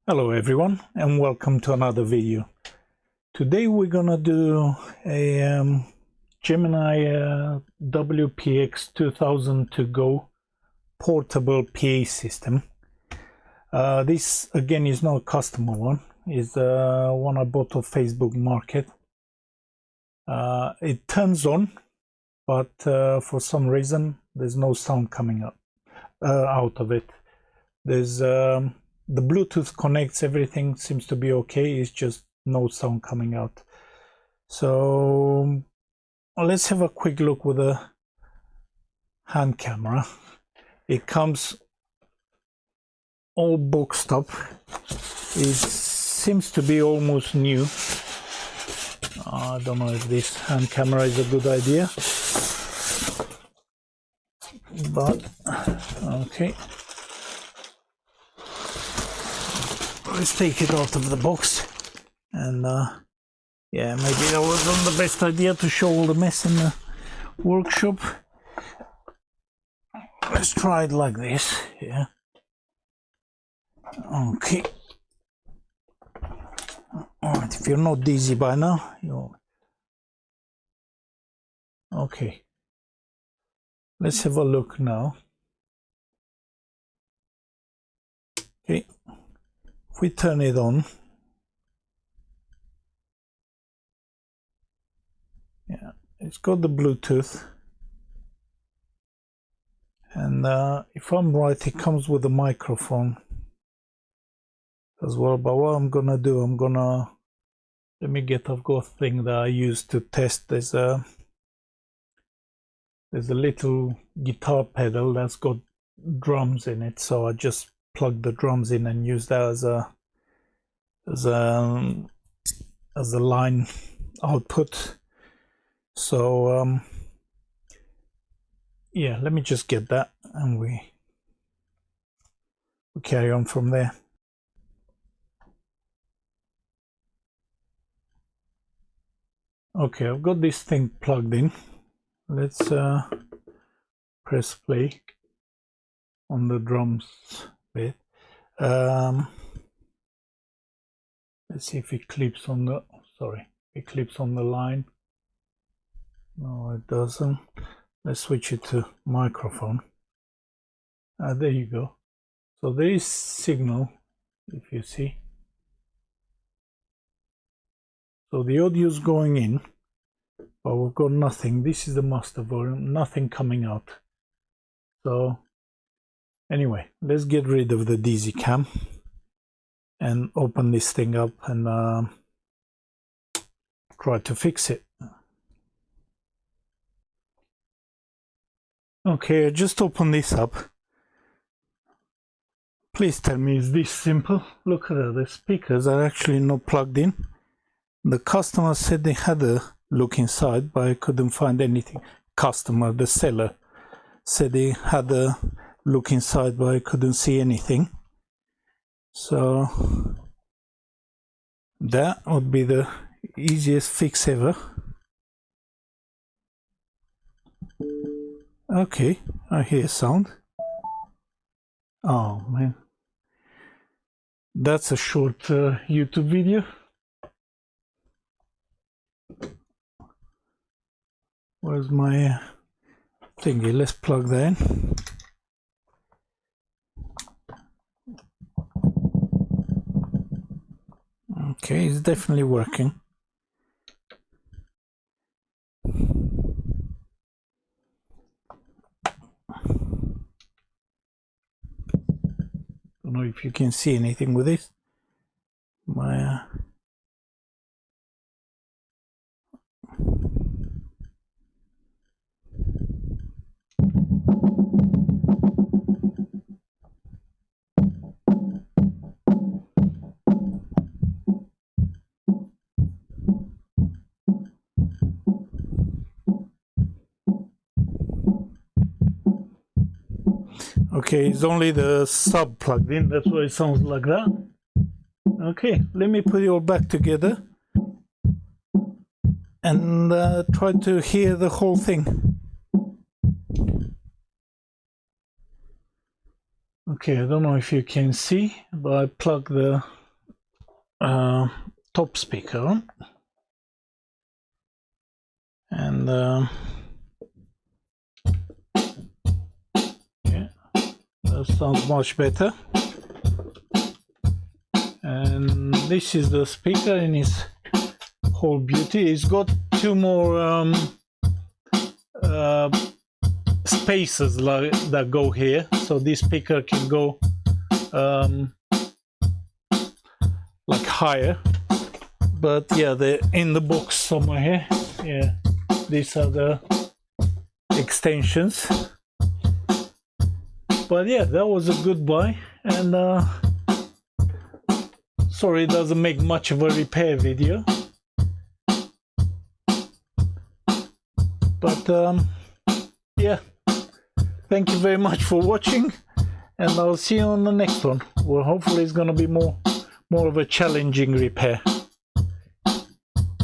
Hello everyone and welcome to another video. Today we're gonna do a Gemini WPX-2000TOGO portable PA system. This again is not a customer one, is one I bought off Facebook Market. It turns on, but for some reason there's no sound coming up out of it. There's the Bluetooth connects, everything seems to be okay, it's just no sound coming out. So let's have a quick look with a hand camera. It comes all boxed up. It seems to be almost new. I don't know if this hand camera is a good idea, but okay. Let's take it out of the box, and yeah, maybe that wasn't the best idea to show all the mess in the workshop. Let's try it like this. Yeah. Okay. Alright, if you're not dizzy by now, you're okay. Let's have a look now. Okay. If we turn it on, yeah, it's got the Bluetooth, and if I'm right, it comes with a microphone as well. But what I'm gonna do, I've got a thing that I use to test. There's a little guitar pedal that's got drums in it, so I just plug the drums in and use that as a line output. So yeah, let me just get that and we carry on from there. Okay, I've got this thing plugged in. Let's press play on the drums bit. Let's see if it clips on the line. No, it doesn't. Let's switch it to microphone. There you go. So there is signal, if you see. So the audio is going in, but we've got nothing. This is the master volume, nothing coming out. So anyway, let's get rid of the DZ cam and open this thing up and try to fix it. Okay, I just opened this up. Please tell me, is this simple? Look at that, the speakers are actually not plugged in. The customer said they had a look inside, but I couldn't find anything. The seller said they had a look inside, but I couldn't see anything. So that would be the easiest fix ever. Okay, I hear sound. Oh man, that's a short YouTube video. Where's my thingy? Let's plug that in. Okay, it's definitely working. Don't know if you can see anything with this. My okay, it's only the sub plugged in, that's why it sounds like that. Okay, let me put it all back together and try to hear the whole thing. Okay, I don't know if you can see, but I plug the top speaker on, and yeah, that sounds much better. And this is the speaker in its whole beauty. It's got two more spaces that go here, so this speaker can go like higher, but yeah, they're in the box somewhere here. Yeah, these are the extensions. But yeah, that was a good buy, and sorry it doesn't make much of a repair video, but yeah, thank you very much for watching, and I'll see you on the next one. Well, hopefully it's going to be more of a challenging repair.